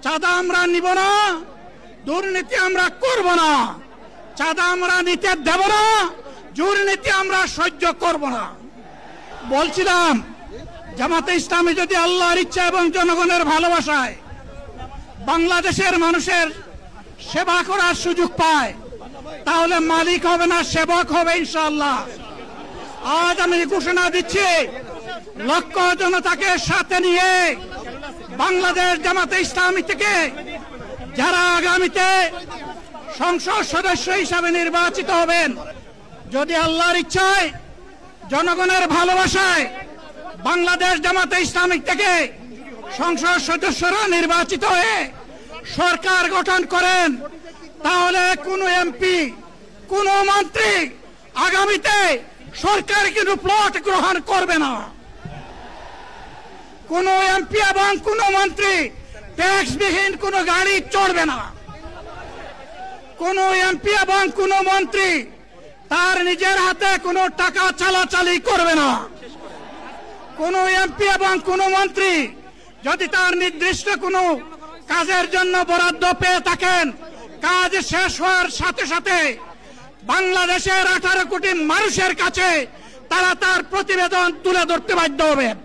চাঁদা আমরা নিব না, দুর্নীতি আমরা করব না। চাঁদা আমরা নিতে দেব না, দুর্নীতি আমরা সহ্য করব না। বলছিলাম জামাতে ইসলামী যদি আল্লাহর ইচ্ছা এবং জনগণের ভালোবাসায় বাংলাদেশের মানুষের সেবা করার সুযোগ পায়, তাহলে মালিক হবে না, সেবক হবে ইনশাআল্লাহ। আজ আমি ঘোষণা দিচ্ছি, লক্ষ জনতাকে সাথে নিয়ে বাংলাদেশ জামাতে ইসলামী থেকে যারা আগামীতে সংসদ সদস্য হিসাবে নির্বাচিত হবেন, যদি আল্লাহর ইচ্ছায় জনগণের ভালোবাসায় বাংলাদেশ জামাতে ইসলামী থেকে সংসদ সদস্যরা নির্বাচিত হয়ে সরকার গঠন করেন, তাহলে কোন এমপি, কোন মন্ত্রী আগামীতে সরকার কিন্তু প্লট গ্রহণ করবে না। কোন এমপি এবং কোন মন্ত্রী ট্যাক্সবিহীন কোন গাড়ি চড়বে না। কোন এমপি এবং কোন মন্ত্রী তার নিজের হাতে কোনো টাকা চালাচালি করবে না। কোন এমপি এবং কোন মন্ত্রী যদি তার নির্দিষ্ট কোনো কাজের জন্য বরাদ্দ পেয়ে থাকেন, কাজ শেষ হওয়ার সাথে সাথে বাংলাদেশের 18 কোটি মানুষের কাছে তারা তার প্রতিবেদন তুলে ধরতে বাধ্য হবেন।